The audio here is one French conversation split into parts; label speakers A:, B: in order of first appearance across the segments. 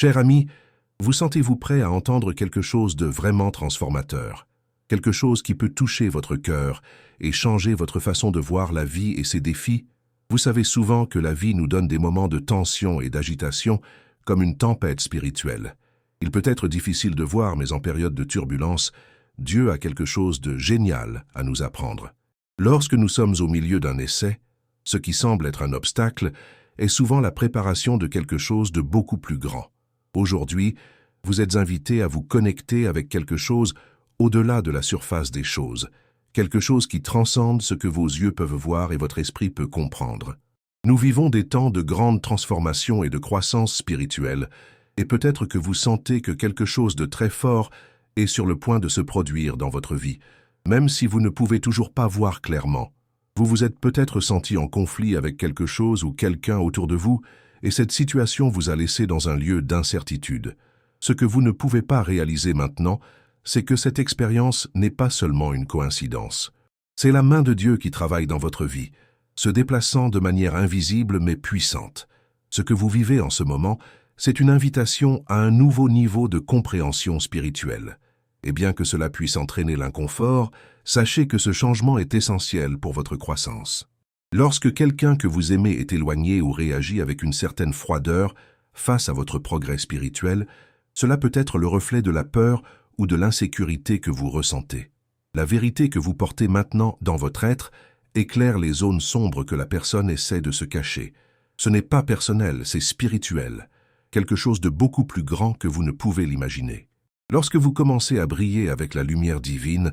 A: Cher ami, vous sentez-vous prêt à entendre quelque chose de vraiment transformateur? Quelque chose qui peut toucher votre cœur et changer votre façon de voir la vie et ses défis? Vous savez souvent que la vie nous donne des moments de tension et d'agitation comme une tempête spirituelle. Il peut être difficile de voir, mais en période de turbulence, Dieu a quelque chose de génial à nous apprendre. Lorsque nous sommes au milieu d'un essai, ce qui semble être un obstacle est souvent la préparation de quelque chose de beaucoup plus grand. Aujourd'hui, vous êtes invité à vous connecter avec quelque chose au-delà de la surface des choses, quelque chose qui transcende ce que vos yeux peuvent voir et votre esprit peut comprendre. Nous vivons des temps de grande transformation et de croissance spirituelle, et peut-être que vous sentez que quelque chose de très fort est sur le point de se produire dans votre vie, même si vous ne pouvez toujours pas voir clairement. Vous vous êtes peut-être senti en conflit avec quelque chose ou quelqu'un autour de vous, et cette situation vous a laissé dans un lieu d'incertitude. Ce que vous ne pouvez pas réaliser maintenant, c'est que cette expérience n'est pas seulement une coïncidence. C'est la main de Dieu qui travaille dans votre vie, se déplaçant de manière invisible mais puissante. Ce que vous vivez en ce moment, c'est une invitation à un nouveau niveau de compréhension spirituelle. Et bien que cela puisse entraîner l'inconfort, sachez que ce changement est essentiel pour votre croissance. Lorsque quelqu'un que vous aimez est éloigné ou réagit avec une certaine froideur face à votre progrès spirituel, cela peut être le reflet de la peur ou de l'insécurité que vous ressentez. La vérité que vous portez maintenant dans votre être éclaire les zones sombres que la personne essaie de se cacher. Ce n'est pas personnel, c'est spirituel, quelque chose de beaucoup plus grand que vous ne pouvez l'imaginer. Lorsque vous commencez à briller avec la lumière divine,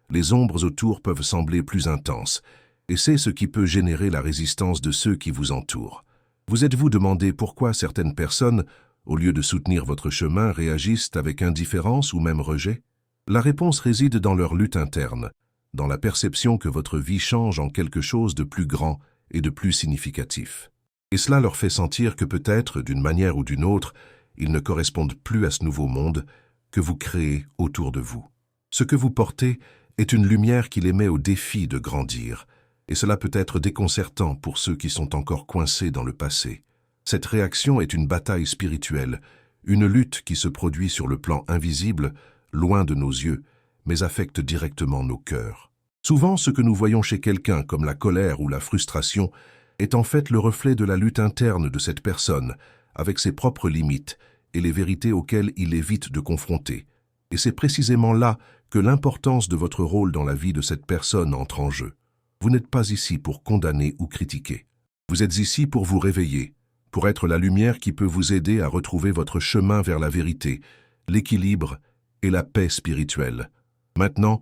A: les ombres autour peuvent sembler plus intenses, et c'est ce qui peut générer la résistance de ceux qui vous entourent. Vous êtes-vous demandé pourquoi certaines personnes, au lieu de soutenir votre chemin, réagissent avec indifférence ou même rejet? La réponse réside dans leur lutte interne, dans la perception que votre vie change en quelque chose de plus grand et de plus significatif. Et cela leur fait sentir que peut-être, d'une manière ou d'une autre, ils ne correspondent plus à ce nouveau monde que vous créez autour de vous. Ce que vous portez est une lumière qui les met au défi de grandir, et cela peut être déconcertant pour ceux qui sont encore coincés dans le passé. Cette réaction est une bataille spirituelle, une lutte qui se produit sur le plan invisible, loin de nos yeux, mais affecte directement nos cœurs. Souvent, ce que nous voyons chez quelqu'un, comme la colère ou la frustration, est en fait le reflet de la lutte interne de cette personne, avec ses propres limites et les vérités auxquelles il évite de confronter. Et c'est précisément là que l'importance de votre rôle dans la vie de cette personne entre en jeu. Vous n'êtes pas ici pour condamner ou critiquer. Vous êtes ici pour vous réveiller, pour être la lumière qui peut vous aider à retrouver votre chemin vers la vérité, l'équilibre et la paix spirituelle. Maintenant,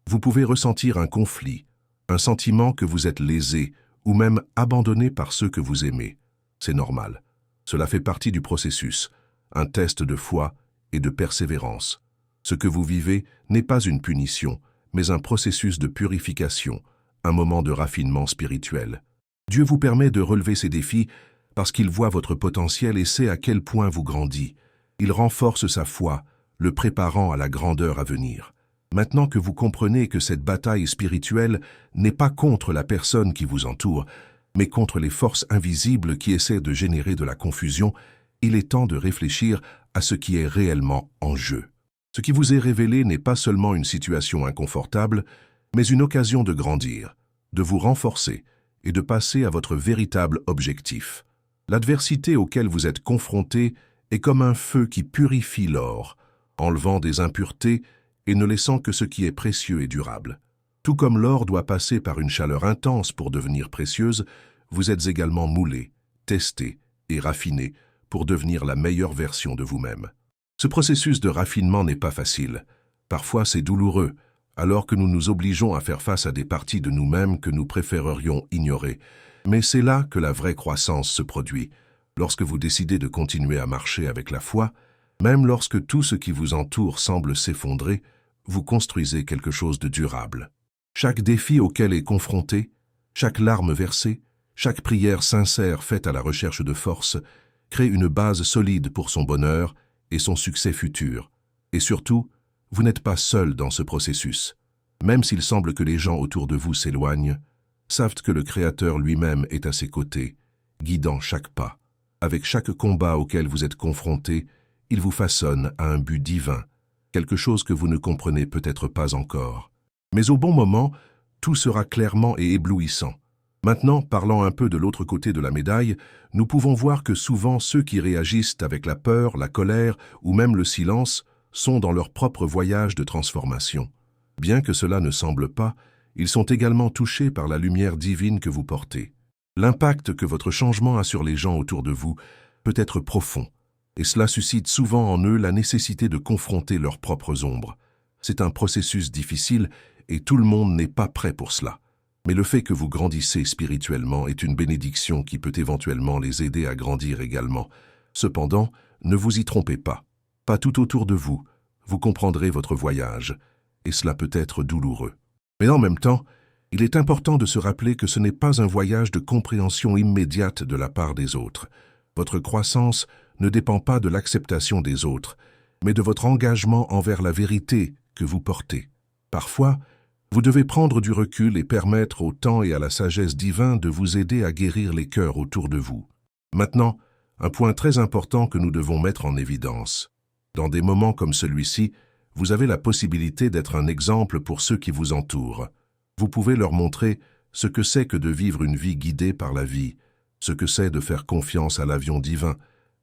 A: vous pouvez ressentir un conflit, un sentiment que vous êtes lésé ou même abandonné par ceux que vous aimez. C'est normal. Cela fait partie du processus, un test de foi et de persévérance. Ce que vous vivez n'est pas une punition, mais un processus de purification, un moment de raffinement spirituel. Dieu vous permet de relever ces défis parce qu'il voit votre potentiel et sait à quel point vous grandissez. Il renforce sa foi, le préparant à la grandeur à venir. Maintenant que vous comprenez que cette bataille spirituelle n'est pas contre la personne qui vous entoure, mais contre les forces invisibles qui essaient de générer de la confusion, il est temps de réfléchir à ce qui est réellement en jeu. Ce qui vous est révélé n'est pas seulement une situation inconfortable, mais une occasion de grandir, de vous renforcer et de passer à votre véritable objectif. L'adversité auquel vous êtes confronté est comme un feu qui purifie l'or, enlevant des impuretés et ne laissant que ce qui est précieux et durable. Tout comme l'or doit passer par une chaleur intense pour devenir précieuse, vous êtes également moulé, testé et raffiné pour devenir la meilleure version de vous-même. Ce processus de raffinement n'est pas facile. Parfois c'est douloureux, alors que nous nous obligeons à faire face à des parties de nous-mêmes que nous préférerions ignorer. Mais c'est là que la vraie croissance se produit, lorsque vous décidez de continuer à marcher avec la foi. Même lorsque tout ce qui vous entoure semble s'effondrer, vous construisez quelque chose de durable. Chaque défi auquel est confronté, chaque larme versée, chaque prière sincère faite à la recherche de force, crée une base solide pour son bonheur et son succès futur. Et surtout, vous n'êtes pas seul dans ce processus. Même s'il semble que les gens autour de vous s'éloignent, savent que le Créateur lui-même est à ses côtés, guidant chaque pas. Avec chaque combat auquel vous êtes confronté, il vous façonne à un but divin, quelque chose que vous ne comprenez peut-être pas encore. Mais au bon moment, tout sera clairement et éblouissant. Maintenant, parlant un peu de l'autre côté de la médaille, nous pouvons voir que souvent ceux qui réagissent avec la peur, la colère ou même le silence sont dans leur propre voyage de transformation. Bien que cela ne semble pas, ils sont également touchés par la lumière divine que vous portez. L'impact que votre changement a sur les gens autour de vous peut être profond, et cela suscite souvent en eux la nécessité de confronter leurs propres ombres. C'est un processus difficile et tout le monde n'est pas prêt pour cela. Mais le fait que vous grandissez spirituellement est une bénédiction qui peut éventuellement les aider à grandir également. Cependant, ne vous y trompez pas. Pas tout autour de vous. Vous comprendrez votre voyage, et cela peut être douloureux. Mais en même temps, il est important de se rappeler que ce n'est pas un voyage de compréhension immédiate de la part des autres. Votre croissance ne dépend pas de l'acceptation des autres, mais de votre engagement envers la vérité que vous portez. Parfois, vous devez prendre du recul et permettre au temps et à la sagesse divine de vous aider à guérir les cœurs autour de vous. Maintenant, un point très important que nous devons mettre en évidence. Dans des moments comme celui-ci, vous avez la possibilité d'être un exemple pour ceux qui vous entourent. Vous pouvez leur montrer ce que c'est que de vivre une vie guidée par la vie, ce que c'est de faire confiance à l'avion divin,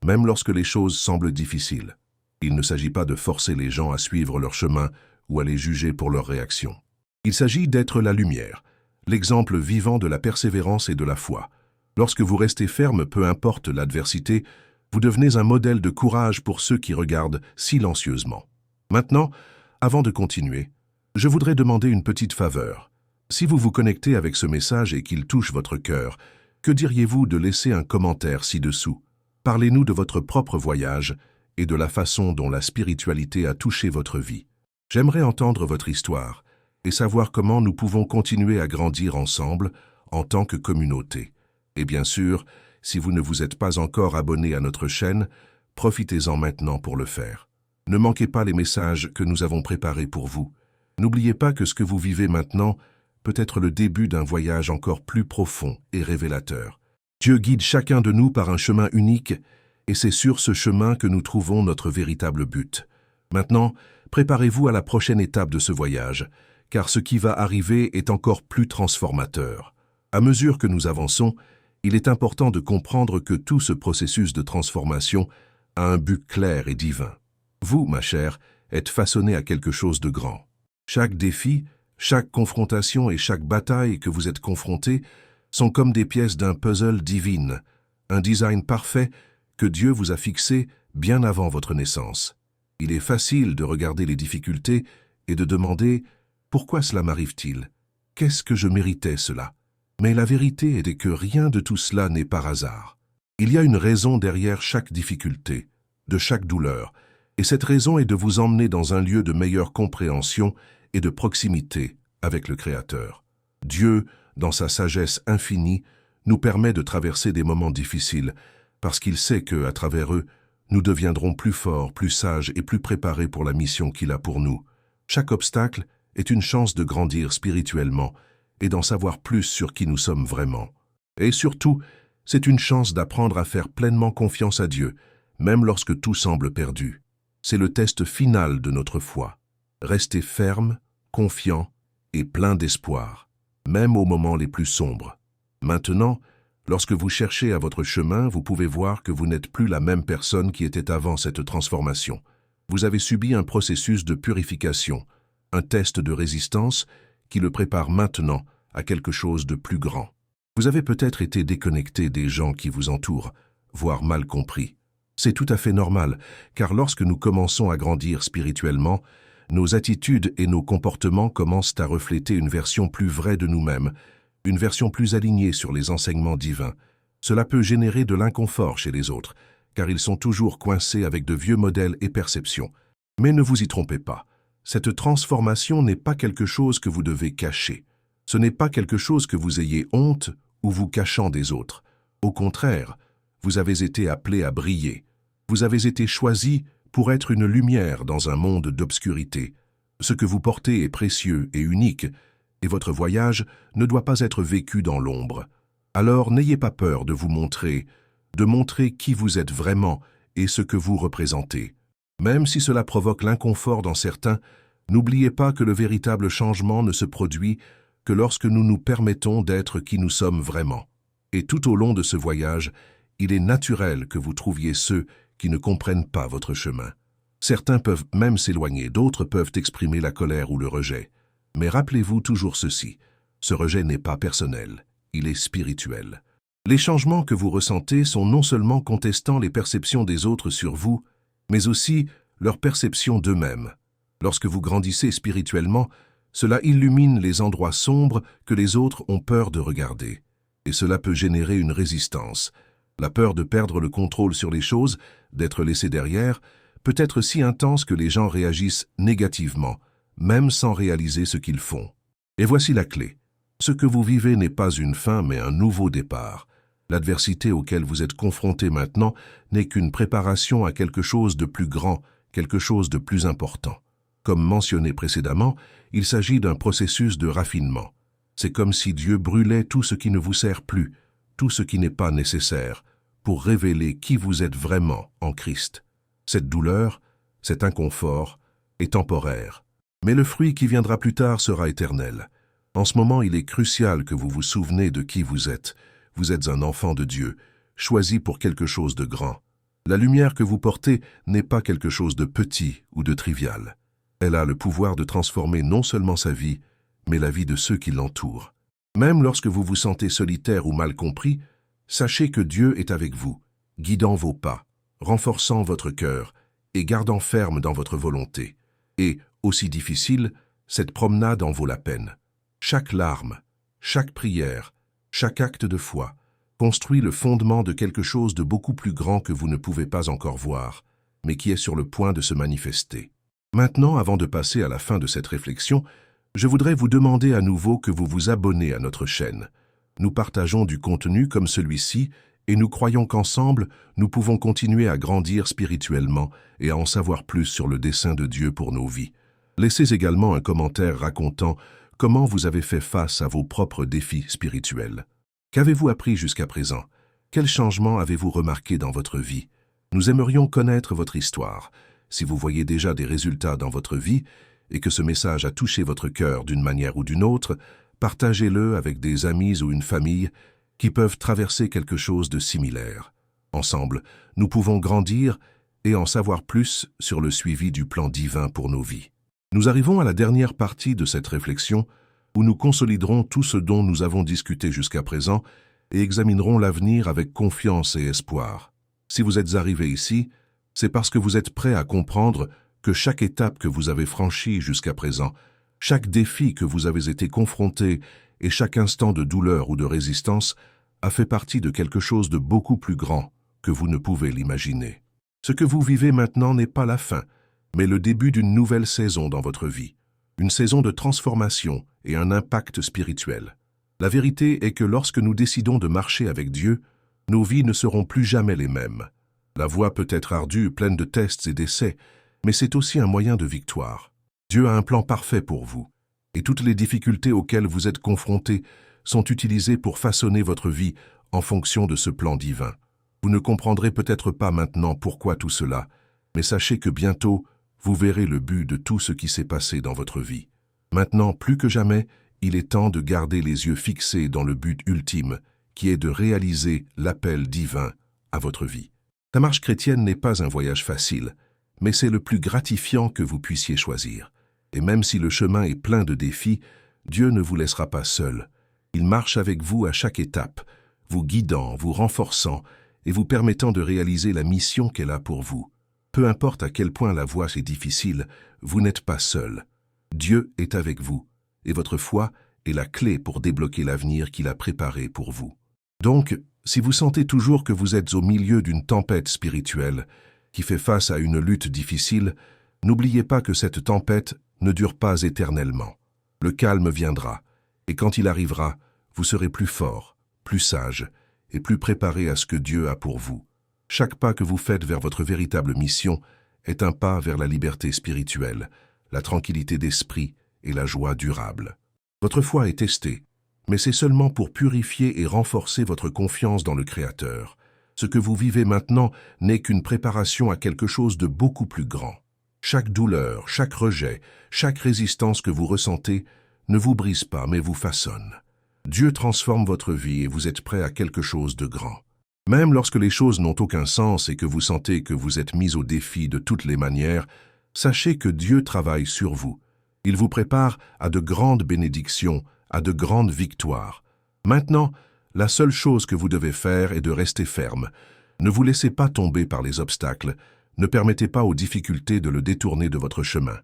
A: même lorsque les choses semblent difficiles. Il ne s'agit pas de forcer les gens à suivre leur chemin ou à les juger pour leurs réactions. Il s'agit d'être la lumière, l'exemple vivant de la persévérance et de la foi. Lorsque vous restez ferme, peu importe l'adversité, vous devenez un modèle de courage pour ceux qui regardent silencieusement. Maintenant, avant de continuer, je voudrais demander une petite faveur. Si vous vous connectez avec ce message et qu'il touche votre cœur, que diriez-vous de laisser un commentaire ci-dessous? Parlez-nous de votre propre voyage et de la façon dont la spiritualité a touché votre vie. J'aimerais entendre votre histoire et savoir comment nous pouvons continuer à grandir ensemble en tant que communauté. Et bien sûr, si vous ne vous êtes pas encore abonné à notre chaîne, profitez-en maintenant pour le faire. Ne manquez pas les messages que nous avons préparés pour vous. N'oubliez pas que ce que vous vivez maintenant peut être le début d'un voyage encore plus profond et révélateur. Dieu guide chacun de nous par un chemin unique, et c'est sur ce chemin que nous trouvons notre véritable but. Maintenant, préparez-vous à la prochaine étape de ce voyage, car ce qui va arriver est encore plus transformateur. À mesure que nous avançons, il est important de comprendre que tout ce processus de transformation a un but clair et divin. Vous, ma chère, êtes façonnée à quelque chose de grand. Chaque défi, chaque confrontation et chaque bataille que vous êtes confrontés sont comme des pièces d'un puzzle divine, un design parfait que Dieu vous a fixé bien avant votre naissance. Il est facile de regarder les difficultés et de demander « Pourquoi cela m'arrive-t-il? Qu'est-ce que je méritais cela ?» Mais la vérité est que rien de tout cela n'est par hasard. Il y a une raison derrière chaque difficulté, de chaque douleur, et cette raison est de vous emmener dans un lieu de meilleure compréhension et de proximité avec le Créateur. Dieu, dans sa sagesse infinie, nous permet de traverser des moments difficiles, parce qu'il sait que, à travers eux, nous deviendrons plus forts, plus sages et plus préparés pour la mission qu'il a pour nous. Chaque obstacle est une chance de grandir spirituellement et d'en savoir plus sur qui nous sommes vraiment. Et surtout, c'est une chance d'apprendre à faire pleinement confiance à Dieu, même lorsque tout semble perdu. C'est le test final de notre foi. Restez ferme, confiant et plein d'espoir, même aux moments les plus sombres. Maintenant, lorsque vous cherchez à votre chemin, vous pouvez voir que vous n'êtes plus la même personne qui était avant cette transformation. Vous avez subi un processus de purification, un test de résistance qui le prépare maintenant à quelque chose de plus grand. Vous avez peut-être été déconnecté des gens qui vous entourent, voire mal compris. C'est tout à fait normal, car lorsque nous commençons à grandir spirituellement, nos attitudes et nos comportements commencent à refléter une version plus vraie de nous-mêmes, une version plus alignée sur les enseignements divins. Cela peut générer de l'inconfort chez les autres, car ils sont toujours coincés avec de vieux modèles et perceptions. Mais ne vous y trompez pas. Cette transformation n'est pas quelque chose que vous devez cacher. Ce n'est pas quelque chose que vous ayez honte ou vous cachant des autres. Au contraire, vous avez été appelé à briller. Vous avez été choisi pour être une lumière dans un monde d'obscurité. Ce que vous portez est précieux et unique, et votre voyage ne doit pas être vécu dans l'ombre. Alors n'ayez pas peur de vous montrer, de montrer qui vous êtes vraiment et ce que vous représentez. Même si cela provoque l'inconfort dans certains, n'oubliez pas que le véritable changement ne se produit que lorsque nous nous permettons d'être qui nous sommes vraiment. Et tout au long de ce voyage, il est naturel que vous trouviez ceux qui ne comprennent pas votre chemin. Certains peuvent même s'éloigner, d'autres peuvent exprimer la colère ou le rejet. Mais rappelez-vous toujours ceci, ce rejet n'est pas personnel, il est spirituel. Les changements que vous ressentez sont non seulement contestant les perceptions des autres sur vous, mais aussi leur perception d'eux-mêmes. Lorsque vous grandissez spirituellement, cela illumine les endroits sombres que les autres ont peur de regarder. Et cela peut générer une résistance. La peur de perdre le contrôle sur les choses, d'être laissé derrière, peut être si intense que les gens réagissent négativement, même sans réaliser ce qu'ils font. Et voici la clé. Ce que vous vivez n'est pas une fin, mais un nouveau départ. L'adversité auquel vous êtes confronté maintenant n'est qu'une préparation à quelque chose de plus grand, quelque chose de plus important. Comme mentionné précédemment, il s'agit d'un processus de raffinement. C'est comme si Dieu brûlait tout ce qui ne vous sert plus, tout ce qui n'est pas nécessaire, pour révéler qui vous êtes vraiment en Christ. Cette douleur, cet inconfort, est temporaire. Mais le fruit qui viendra plus tard sera éternel. En ce moment, il est crucial que vous vous souveniez de qui vous êtes. Vous êtes un enfant de Dieu, choisi pour quelque chose de grand. La lumière que vous portez n'est pas quelque chose de petit ou de trivial. Elle a le pouvoir de transformer non seulement sa vie, mais la vie de ceux qui l'entourent. Même lorsque vous vous sentez solitaire ou mal compris, sachez que Dieu est avec vous, guidant vos pas, renforçant votre cœur et gardant ferme dans votre volonté. Et, aussi difficile, cette promenade en vaut la peine. Chaque larme, chaque prière, chaque acte de foi construit le fondement de quelque chose de beaucoup plus grand que vous ne pouvez pas encore voir, mais qui est sur le point de se manifester. Maintenant, avant de passer à la fin de cette réflexion, je voudrais vous demander à nouveau que vous vous abonnez à notre chaîne. Nous partageons du contenu comme celui-ci et nous croyons qu'ensemble, nous pouvons continuer à grandir spirituellement et à en savoir plus sur le dessein de Dieu pour nos vies. Laissez également un commentaire racontant comment vous avez fait face à vos propres défis spirituels. Qu'avez-vous appris jusqu'à présent? Quels changements avez-vous remarqué dans votre vie? Nous aimerions connaître votre histoire. Si vous voyez déjà des résultats dans votre vie et que ce message a touché votre cœur d'une manière ou d'une autre, partagez-le avec des amis ou une famille qui peuvent traverser quelque chose de similaire. Ensemble, nous pouvons grandir et en savoir plus sur le suivi du plan divin pour nos vies. Nous arrivons à la dernière partie de cette réflexion où nous consoliderons tout ce dont nous avons discuté jusqu'à présent et examinerons l'avenir avec confiance et espoir. Si vous êtes arrivé ici, c'est parce que vous êtes prêt à comprendre que chaque étape que vous avez franchie jusqu'à présent, chaque défi que vous avez été confronté et chaque instant de douleur ou de résistance a fait partie de quelque chose de beaucoup plus grand que vous ne pouvez l'imaginer. Ce que vous vivez maintenant n'est pas la fin, mais le début d'une nouvelle saison dans votre vie, une saison de transformation et un impact spirituel. La vérité est que lorsque nous décidons de marcher avec Dieu, nos vies ne seront plus jamais les mêmes. La voie peut être ardue, pleine de tests et d'essais, mais c'est aussi un moyen de victoire. Dieu a un plan parfait pour vous, et toutes les difficultés auxquelles vous êtes confrontés sont utilisées pour façonner votre vie en fonction de ce plan divin. Vous ne comprendrez peut-être pas maintenant pourquoi tout cela, mais sachez que bientôt, vous verrez le but de tout ce qui s'est passé dans votre vie. Maintenant, plus que jamais, il est temps de garder les yeux fixés dans le but ultime, qui est de réaliser l'appel divin à votre vie. La marche chrétienne n'est pas un voyage facile, mais c'est le plus gratifiant que vous puissiez choisir. Et même si le chemin est plein de défis, Dieu ne vous laissera pas seul. Il marche avec vous à chaque étape, vous guidant, vous renforçant et vous permettant de réaliser la mission qu'elle a pour vous. Peu importe à quel point la voie est difficile, vous n'êtes pas seul. Dieu est avec vous, et votre foi est la clé pour débloquer l'avenir qu'il a préparé pour vous. Donc, si vous sentez toujours que vous êtes au milieu d'une tempête spirituelle qui fait face à une lutte difficile, n'oubliez pas que cette tempête ne dure pas éternellement. Le calme viendra, et quand il arrivera, vous serez plus fort, plus sage et plus préparé à ce que Dieu a pour vous. Chaque pas que vous faites vers votre véritable mission est un pas vers la liberté spirituelle, la tranquillité d'esprit et la joie durable. Votre foi est testée, mais c'est seulement pour purifier et renforcer votre confiance dans le Créateur. Ce que vous vivez maintenant n'est qu'une préparation à quelque chose de beaucoup plus grand. Chaque douleur, chaque rejet, chaque résistance que vous ressentez ne vous brise pas mais vous façonne. Dieu transforme votre vie et vous êtes prêt à quelque chose de grand. Même lorsque les choses n'ont aucun sens et que vous sentez que vous êtes mis au défi de toutes les manières, sachez que Dieu travaille sur vous. Il vous prépare à de grandes bénédictions, à de grandes victoires. Maintenant, la seule chose que vous devez faire est de rester ferme. Ne vous laissez pas tomber par les obstacles. Ne permettez pas aux difficultés de le détourner de votre chemin.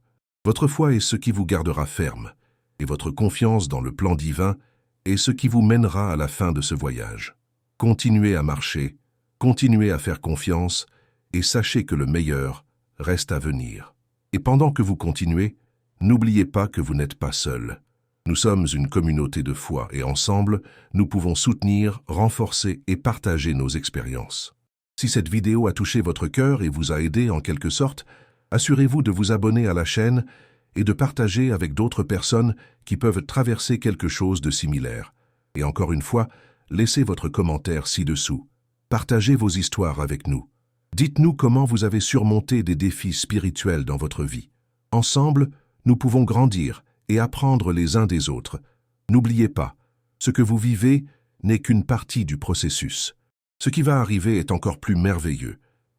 A: Votre foi est ce qui vous gardera ferme, et votre confiance dans le plan divin est ce qui vous mènera à la fin de ce voyage. Continuez à marcher, continuez à faire confiance, et sachez que le meilleur reste à venir. Et pendant que vous continuez, n'oubliez pas que vous n'êtes pas seul. Nous sommes une communauté de foi et ensemble, nous pouvons soutenir, renforcer et partager nos expériences. Si cette vidéo a touché votre cœur et vous a aidé en quelque sorte, assurez-vous de vous abonner à la chaîne et de partager avec d'autres personnes qui peuvent traverser quelque chose de similaire. Et encore une fois, laissez votre commentaire ci-dessous. Partagez vos histoires avec nous. Dites-nous comment vous avez surmonté des défis spirituels dans votre vie. Ensemble, nous pouvons grandir et apprendre les uns des autres. N'oubliez pas, ce que vous vivez n'est qu'une partie du processus. Ce qui va arriver est encore plus merveilleux.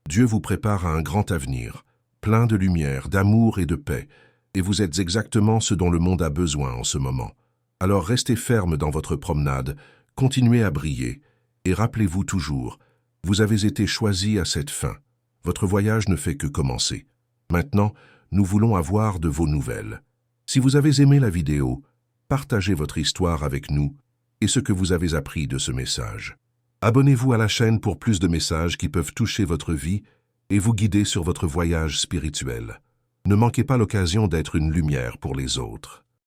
A: Dieu vous prépare à un grand avenir, plein de lumière, d'amour et de paix, et vous êtes exactement ce dont le monde a besoin en ce moment. Alors restez ferme dans votre promenade, continuez à briller, et rappelez-vous toujours, vous avez été choisi à cette fin. Votre voyage ne fait que commencer. Maintenant, nous voulons avoir de vos nouvelles. Si vous avez aimé la vidéo, partagez votre histoire avec nous et ce que vous avez appris de ce message. Abonnez-vous à la chaîne pour plus de messages qui peuvent toucher votre vie et vous guider sur votre voyage spirituel. Ne manquez pas l'occasion d'être une lumière pour les autres.